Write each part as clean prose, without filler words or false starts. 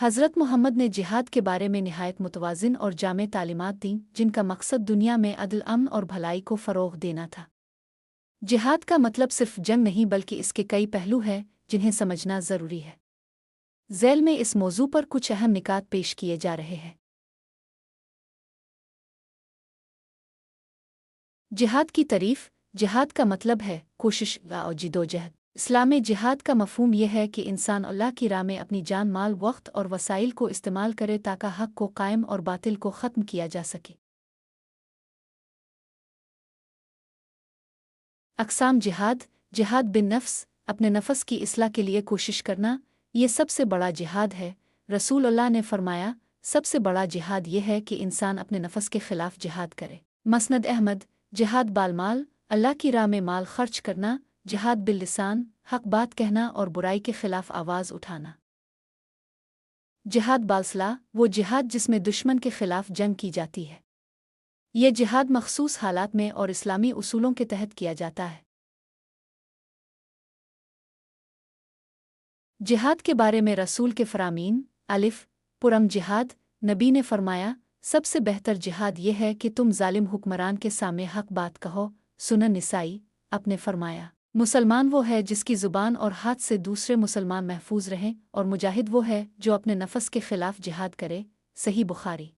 हज़रत मोहम्मद ने जिहाद के बारे में निहायत मुतवाज़िन और जामे तालीमात दीं जिनका मकसद दुनिया में अदल अमन और भलाई को फ़रोग़ देना था। जिहाद का मतलब सिर्फ जंग नहीं बल्कि इसके कई पहलू हैं जिन्हें समझना ज़रूरी है। ज़ैल में इस मौजू पर कुछ अहम निकात पेश किए जा रहे हैं। जिहाद की तारीफ़। जिहाद का मतलब है कोशिश और जिदोजहद। इस्लाम में जिहाद का मफ़हूम यह है कि इंसान अल्लाह की राह में अपनी जान माल वक्त और वसाइल को इस्तेमाल करे ताकि हक़ को कायम और बातिल को ख़त्म किया जा सके। अक़साम जिहाद। जिहाद बिन नफ्स, अपने नफ्स की इस्लाह के लिए कोशिश करना, ये सबसे बड़ा जिहाद है। रसूल अल्लाह ने फरमाया, सबसे बड़ा जिहाद ये है कि इंसान अपने नफ्स के ख़िलाफ़ जिहाद करे। मसनद अहमद। जिहाद बालमाल, अल्लाह की राह में माल खर्च करना। जिहाद बिल लिसान, हक़ बात कहना और बुराई के ख़िलाफ़ आवाज़ उठाना। जिहाद बालसलाह, वो जिहाद जिसमें दुश्मन के ख़िलाफ़ जंग की जाती है। यह जिहाद मख़सूस हालात में और इस्लामी उसूलों के तहत किया जाता है। जिहाद के बारे में रसूल के फ़रामीन। अलिफ़ पुरम जिहाद। नबी ने फरमाया, सबसे बेहतर जिहाद यह है कि तुम ज़ालिम हुक्मरान के सामने हक़ बात कहो। सुनन निसाई। आपने फरमाया, मुसलमान वो है जिसकी ज़ुबान और हाथ से दूसरे मुसलमान महफूज रहें, और मुजाहिद वो है जो अपने नफ्स के ख़िलाफ़ जिहाद करे। सही बुखारी।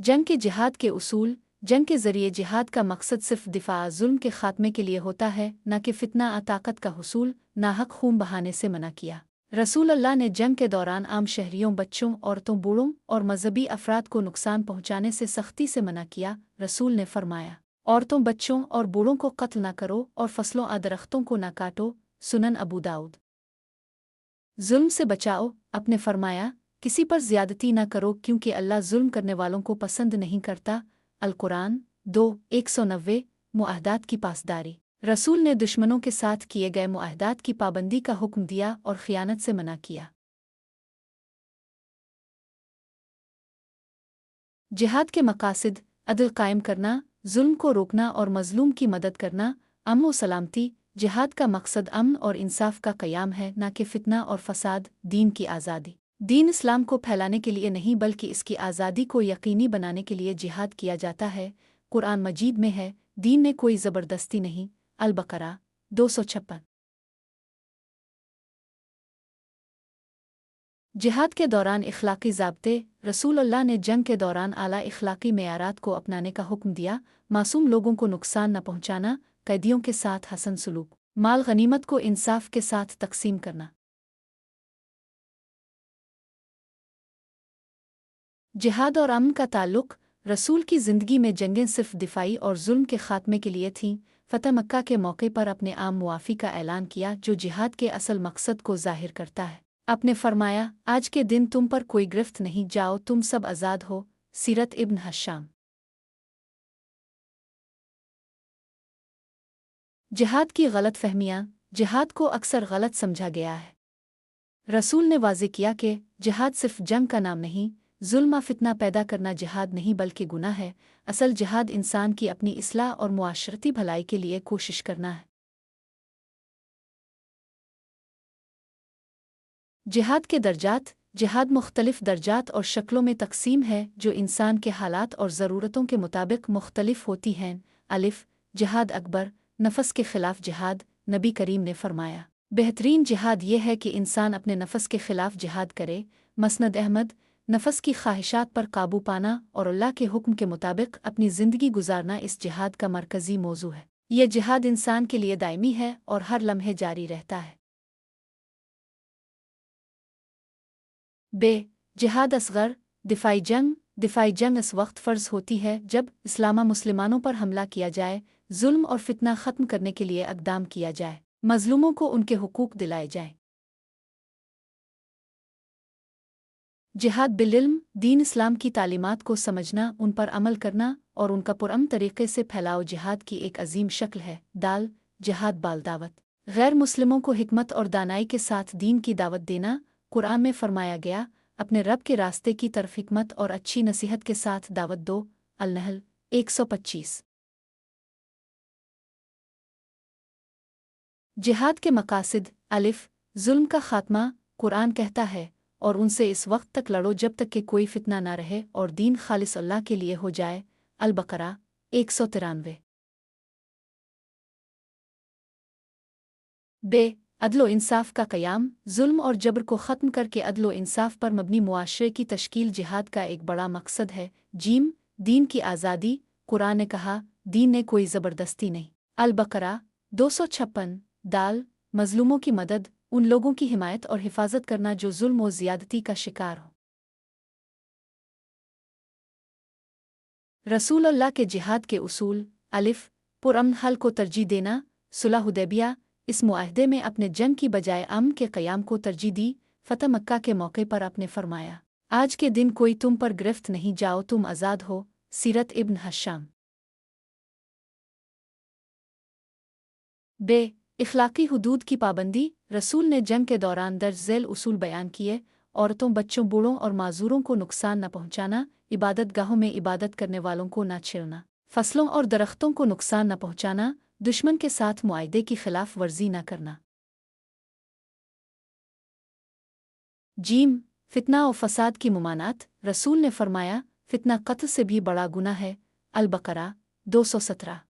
जंग के जिहाद के उसूल। जंग के ज़रिए जिहाद का मकसद सिर्फ दिफा जुल्म के ख़ात्मे के लिए होता है, न कि फितना ताकत का हुसूल। नाहक खून बहाने से मना किया। रसूल अल्लाह ने जंग के दौरान आम शहरियों, बच्चों, औरतों, बूढ़ों और मजहबी अफराद को नुकसान पहुँचाने से सख्ती से मना किया। रसूल ने फरमाया, औरतों, बच्चों और बूढ़ों को कत्ल न करो और फसलों और दरख्तों को न काटो। सुनन अबू दाऊद। जुल्म से बचाओ। आपने फरमाया, किसी पर ज्यादती न करो क्योंकि अल्लाह जुल्म करने वालों को पसंद नहीं करता। अल कुरान 2:190। मुआहदात की पासदारी। रसूल ने दुश्मनों के साथ किए गए मुआहदात की पाबंदी का हुक्म दिया और खियानत से मना किया। जिहाद के मकासद। अदल कायम करना, जुल्म को रोकना और मजलूम की मदद करना। अमन व सलामती। जिहाद का मकसद अमन और इंसाफ का क़याम है, न कि फितना और फसाद। दीन की आज़ादी। दीन इस्लाम को फैलाने के लिए नहीं बल्कि इसकी आज़ादी को यकीनी बनाने के लिए जिहाद किया जाता है। कुरान मजीद में है, दीन में कोई ज़बरदस्ती नहीं। अल बकरा 256। जिहाद के दौरान इखलाकी ज़ाब्ते। रसूल अल्लाह ने जंग के दौरान आला इखलाकी मेयारात को अपनाने का हुक्म दिया। मासूम लोगों को नुकसान न पहुँचाना, कैदियों के साथ हसन सलूक, माल गनीमत को इंसाफ के साथ तकसीम करना। जिहाद और अमन का ताल्लुक़। रसूल की ज़िंदगी में जंगें सिर्फ दिफाई और जुल्म के ख़ात्मे के लिए थीं। फ़तह मक्का के मौके पर अपने आम मुआफ़ी का ऐलान किया, जो जिहाद के असल मकसद को ज़ाहिर करता है। आपने फरमाया, आज के दिन तुम पर कोई गिरफ्त नहीं, जाओ तुम सब आज़ाद हो। सीरत इब्न हशाम। जिहाद की गलत फहमियाँ। जिहाद को अक्सर गलत समझा गया है। रसूल ने वाज़ेह किया कि जिहाद सिर्फ जंग का नाम नहीं, जुल्म फितना पैदा करना जिहाद नहीं बल्कि गुनाह है। असल जिहाद इंसान की अपनी इस्लाह और मुआशरती भलाई के लिए कोशिश करना है। जिहाद के दर्जात। जिहाद मुख्तलिफ दर्जात और शक्लों में तकसीम है जो इंसान के हालात और ज़रूरतों के मुताबिक मुख्तलिफ होती हैं। अलिफ़ जिहाद अकबर, नफस के ख़िलाफ़ जिहाद। नबी करीम ने फरमाया, बेहतरीन जिहाद यह है कि इंसान अपने नफस के ख़िलाफ़ जिहाद करे। मसनद अहमद। नफस की ख्वाहिशात पर काबू पाना और अल्लाह के हुक्म के मुताबिक अपनी ज़िंदगी गुजारना इस जिहाद का मरकज़ी मौजू है। यह जिहाद इंसान के लिए दायमी है और हर लम्हे जारी रहता है। जिहाद असगर। दिफाई जंग। दिफाई जंग इस वक्त फ़र्ज होती है जब इस्लामा मुसलमानों पर हमला किया जाए, जुल्म और फितना ख़त्म करने के लिए इक़दाम किया जाए, मज़लूमों को उनके हुकूक दिलाए जाएं। जिहाद बिलिल्म। दीन इस्लाम की तालीमात को समझना, उन पर अमल करना और उनका पुरअमन तरीक़े से फैलाव जिहाद की एक अजीम शक्ल है। दाल जिहाद बाल दावत। गैर मुस्लिमों को हिकमत और दानाई के साथ दीन की दावत देना। कुरान में फरमाया गया, अपने रब के रास्ते की तरफ हिकमत और अच्छी नसीहत के साथ दावत दो। अल-नहल 125। जिहाद के मकासद अलिफ जुल्म का खात्मा कुरान कहता है और उनसे इस वक्त तक लड़ो जब तक कि कोई फितना ना रहे और दीन खालिस अल्लाह के लिए हो जाए। अल बकरा 193। बे अदलो इंसाफ का क़याम जुल्म और जबर को ख़त्म करके अदलो इंसाफ पर मबनी मुआशरे की तश्कील जिहाद का एक बड़ा मकसद है। जीम दीन की आज़ादी कुरान ने कहा दीन ने कोई ज़बरदस्ती नहीं। अल बकरा 256। दाल मज़लूमों की मदद उन लोगों की हिमायत और हिफाजत करना जो जुल्म और ज़ियादती का शिकार हो। रसूलुल्लाह के जिहाद के उसूल अलिफ पुरअमन हल को तरजीह देना सुलह हुदैबिया इस मुआहदे में अपने जंग की बजाय अमन के क़याम को तरजीह दी। फ़तह मक्का के मौके पर आपने फरमाया आज के दिन कोई तुम पर गिरफ्त नहीं जाओ तुम आज़ाद हो। सीरत इब्न हशाम। बे इखलाकी हुदूद की पाबंदी रसूल ने जंग के दौरान दर्ज झैल उसूल बयान किए। औरतों बच्चों बूढ़ों और माजूरों को नुकसान न पहुंचाना, इबादत गाहों में इबादत करने वालों को न छेड़ना, फसलों और दरख्तों को नुकसान न पहुंचाना, दुश्मन के साथ मुआहदे की खिलाफ वर्जी न करना। जीम फितना और फसाद की मुमानात रसूल ने फरमाया फितना कत्ल से भी बड़ा गुनाह है। अल बकरा 217।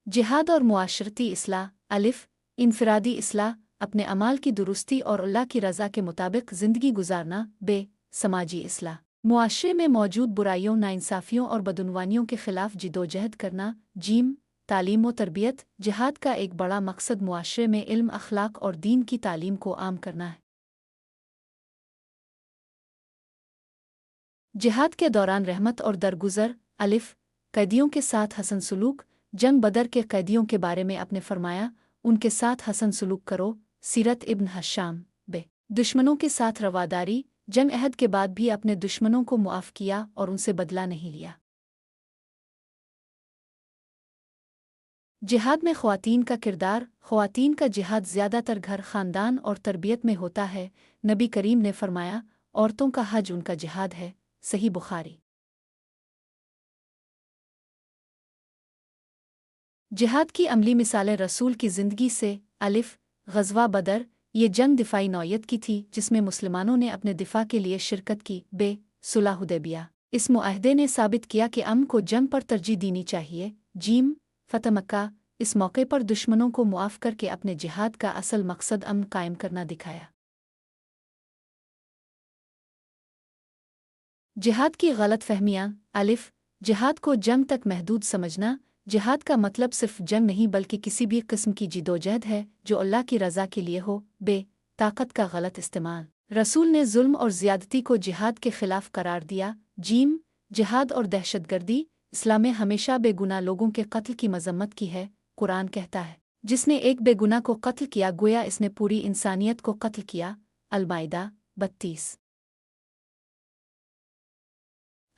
जिहाद और मुआशरती इस्लाह अलिफ इनफरादी इस्लाह अपने अमाल की दुरुस्ती और अल्लाह की रज़ा के मुताबिक ज़िंदगी गुजारना। बे समाजी इस्लाह मुआशरे में मौजूद बुराइयों नाइंसाफ़ियों और बदउनवानियों के खिलाफ जिदोजहद करना। जीम तालीम व तरबियत जिहाद का एक बड़ा मकसद मुआशरे में इल्म अखलाक और दीन की तालीम को आम करना है। जिहाद के दौरान रहमत और दरगुजर अलिफ कैदियों के साथ हसन सलूक जंग बदर के कैदियों के बारे में आपने फरमाया उनके साथ हसन सलूक करो। सीरत इब्न हशाम। बे दुश्मनों के साथ रवादारी जंग अहद के बाद भी अपने दुश्मनों को मुआफ़ किया और उनसे बदला नहीं लिया। जिहाद में ख़वातीन का किरदार ख़वातीन का जिहाद ज़्यादातर घर ख़ानदान और तरबियत में होता है। नबी करीम ने फरमाया औरतों का हज उनका जिहाद है। सही बुखारी। जिहाद की अमली मिसालें रसूल की ज़िंदगी से अलिफ ग़ज़वा बदर ये जंग दिफ़ाई नौयत की थी जिसमें मुसलमानों ने अपने दिफ़ा के लिए शिरकत की। बे सुलह हुदैबिया इस मुआहदे ने साबित किया कि अमन को जंग पर तरजीह देनी चाहिए। जीम फ़तह मक्का इस मौके पर दुश्मनों को मुआफ़ करके अपने जिहाद का असल मकसद अमन कायम करना दिखाया। जिहाद की गलत फ़हमियाँ अलिफ जिहाद को जंग तक महदूद समझना जिहाद का मतलब सिर्फ जंग नहीं बल्कि किसी भी किस्म की जिदोजहद है जो अल्लाह की रज़ा के लिए हो। बे ताकत का गलत इस्तेमाल रसूल ने जुल्म और ज़्यादती को जिहाद के खिलाफ करार दिया। जीम जिहाद और दहशतगर्दी इस्लाम में हमेशा बेगुनाह लोगों के कत्ल की मजम्मत की है। कुरान कहता है जिसने एक बेगुनाह को कत्ल किया गोया इसने पूरी इंसानियत को कत्ल किया। अल-माइदा 32।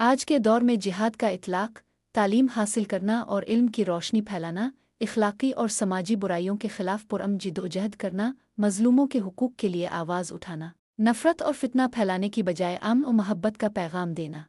आज के दौर में जिहाद का इतलाक़ तालीम हासिल करना और इल्म की रोशनी फैलाना, इखलाकी और समाजी बुराइयों के खिलाफ पुरअमन जिदोजहद करना, मज़लूमों के हुकूक के लिए आवाज़ उठाना, नफ़रत और फितना फैलाने की बजाय अमन और मोहब्बत का पैगाम देना।